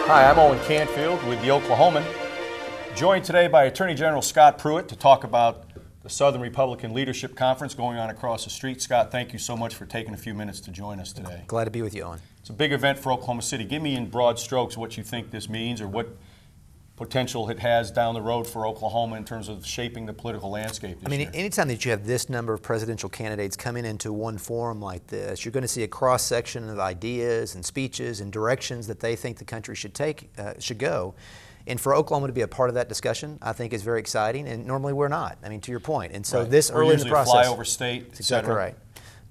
Hi, I'm Owen Canfield with the Oklahoman, joined today by Attorney General Scott Pruitt to talk about the Southern Republican Leadership Conference going on across the street. Scott, thank you so much for taking a few minutes to join us today. Glad to be with you, Owen. It's a big event for Oklahoma City. Give me in broad strokes what you think this means or what potential it has down the road for Oklahoma in terms of shaping the political landscape this year. Anytime that you have this number of presidential candidates coming into one forum like this, you're going to see a cross-section of ideas and speeches and directions that they think the country should go. And for Oklahoma to be a part of that discussion, I think is very exciting, and normally we're not. I mean, to your point. And so this early in the process, we're usually a flyover state, that's exactly right.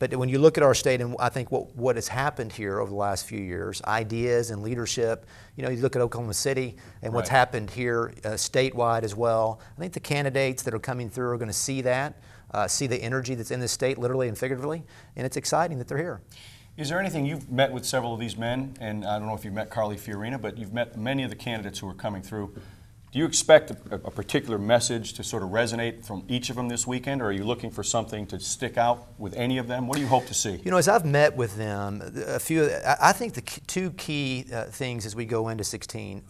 But when you look at our state, and I think what has happened here over the last few years, ideas and leadership, you know, you look at Oklahoma City and what's happened here statewide as well. I think the candidates that are coming through are going to see that, see the energy that's in this state, literally and figuratively, and it's exciting that they're here. Is there anything, you've met with several of these men, and I don't know if you've met Carly Fiorina, but you've met many of the candidates who are coming through. Do you expect a particular message to sort of resonate from each of them this weekend, or are you looking for something to stick out with any of them? What do you hope to see? You know, as I've met with them, I think the two key things as we go into 16,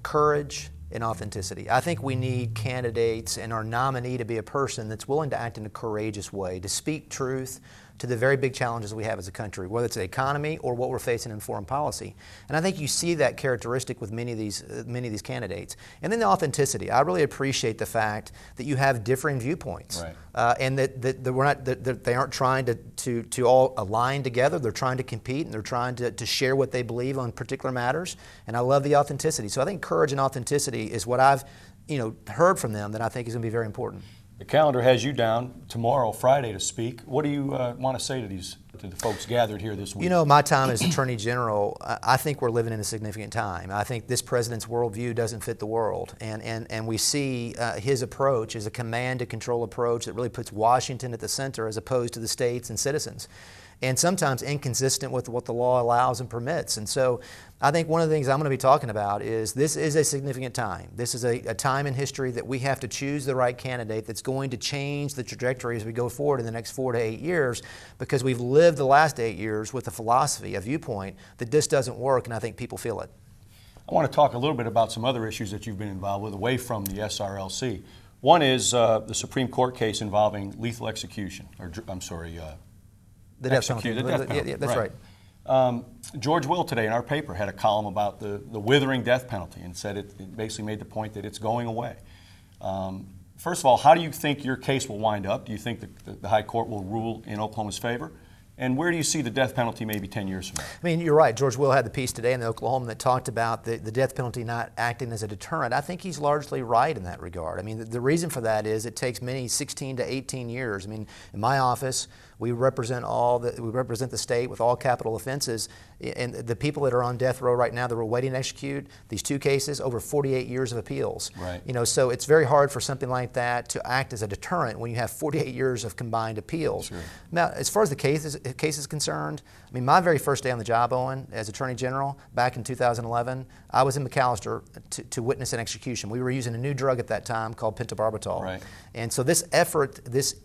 courage and authenticity. I think we need candidates and our nominee to be a person that's willing to act in a courageous way, to speak truth to the very big challenges we have as a country, whether it's the economy or what we're facing in foreign policy. And I think you see that characteristic with many of these candidates. And then the authenticity. I really appreciate the fact that you have differing viewpoints, and that they aren't trying to all align together. They're trying to compete, and they're trying to share what they believe on particular matters. And I love the authenticity. So I think courage and authenticity is what I've heard from them that I think is going to be very important. The calendar has you down tomorrow, Friday, to speak. What do you want to say to the folks gathered here this week? You know, my time as Attorney General, I think we're living in a significant time. I think this president's worldview doesn't fit the world, and we see his approach as a command and control approach that really puts Washington at the center as opposed to the states and citizens, and sometimes inconsistent with what the law allows and permits. And so I think one of the things I'm going to be talking about is this is a significant time. This is a time in history that we have to choose the right candidate that's going to change the trajectory as we go forward in the next 4 to 8 years, because we've lived the last 8 years with a philosophy, a viewpoint, that this doesn't work, and I think people feel it. I want to talk a little bit about some other issues that you've been involved with away from the SRLC. One is the Supreme Court case involving lethal execution, or I'm sorry, the death penalty. Yeah, that's right. George Will today in our paper had a column about the withering death penalty and said it basically made the point that it's going away. First of all, how do you think your case will wind up? Do you think the High Court will rule in Oklahoma's favor? And where do you see the death penalty maybe 10 years from now? I mean, you're right. George Will had the piece today in the Oklahoman that talked about the death penalty not acting as a deterrent. I think he's largely right in that regard. I mean, the reason for that is it takes many 16 to 18 years. I mean, in my office, we represent the state with all capital offenses, and the people that are on death row right now that we're waiting to execute these 2 cases, over 48 years of appeals. Right. You know, so it's very hard for something like that to act as a deterrent when you have 48 years of combined appeals. Sure. Now, as far as the case is concerned, I mean, my very first day on the job, Owen, as Attorney General, back in 2011, I was in McAlester to witness an execution. We were using a new drug at that time called pentobarbital. Right. And so this effort, this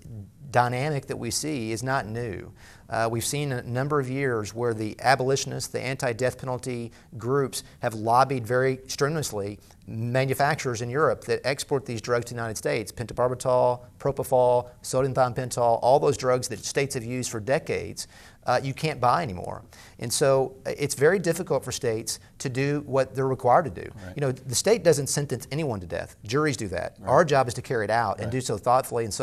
dynamic that we see is not new. We've seen a number of years where the abolitionists, the anti-death penalty groups have lobbied very strenuously manufacturers in Europe that export these drugs to the United States, pentobarbital, propofol, sodium thiopental, all those drugs that states have used for decades, you can't buy anymore. And so it's very difficult for states to do what they're required to do. Right. You know, the state doesn't sentence anyone to death. Juries do that. Right. Our job is to carry it out and do so thoughtfully and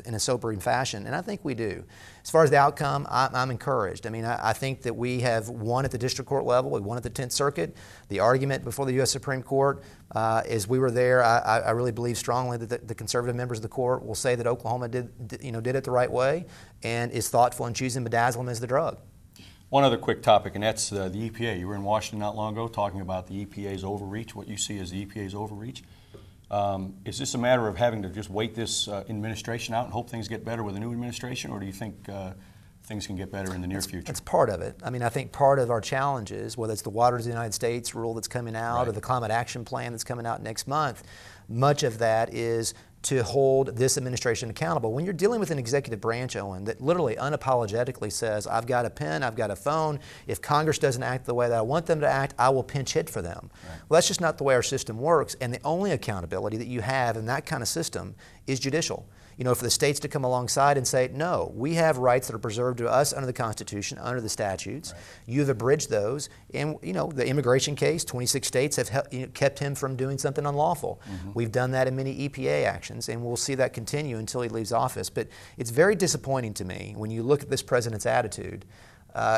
in a sobering fashion, and I think we do. As far as the outcome, I'm encouraged. I mean, I think that we have won at the district court level. We won at the 10th Circuit. The argument before the U.S. Supreme Court, as we were there, I really believe strongly that the conservative members of the court will say that Oklahoma did it the right way and is thoughtful in choosing midazolam as the drug. One other quick topic, and that's the EPA. You were in Washington not long ago talking about the EPA's overreach, what you see as the EPA's overreach. Is this a matter of having to just wait this administration out and hope things get better with a new administration, or do you think things can get better in the near future? That's part of it. I mean, I think part of our challenge is, whether it's the Waters of the United States rule that's coming out or the Climate Action Plan that's coming out next month, much of that is to hold this administration accountable. When you're dealing with an executive branch, Owen, that literally unapologetically says, I've got a pen, I've got a phone, if Congress doesn't act the way that I want them to act, I will pinch hit for them. Right. Well, that's just not the way our system works, and the only accountability that you have in that kind of system is judicial. You know, for the states to come alongside and say, no, we have rights that are preserved to us under the Constitution, under the statutes. Right. You've abridged those. And, you know, the immigration case, 26 states have kept him from doing something unlawful. Mm-hmm. We've done that in many EPA actions, and we'll see that continue until he leaves office. But it's very disappointing to me when you look at this president's attitude.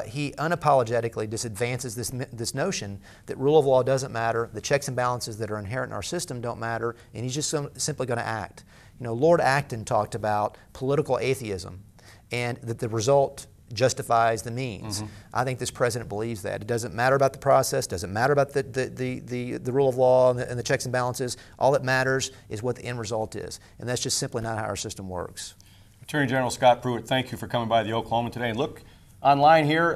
He unapologetically just advances this notion that rule of law doesn't matter, the checks and balances that are inherent in our system don't matter, and he's just simply going to act. You know, Lord Acton talked about political atheism and that the result justifies the means. Mm-hmm. I think this president believes that. It doesn't matter about the process, doesn't matter about the rule of law and the checks and balances. All that matters is what the end result is, and that's just simply not how our system works. Attorney General Scott Pruitt, thank you for coming by the Oklahoman today. And look online here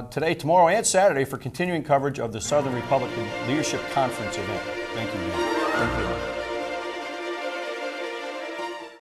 today, tomorrow, and Saturday for continuing coverage of the Southern Republican Leadership Conference event. Thank you. Thank you.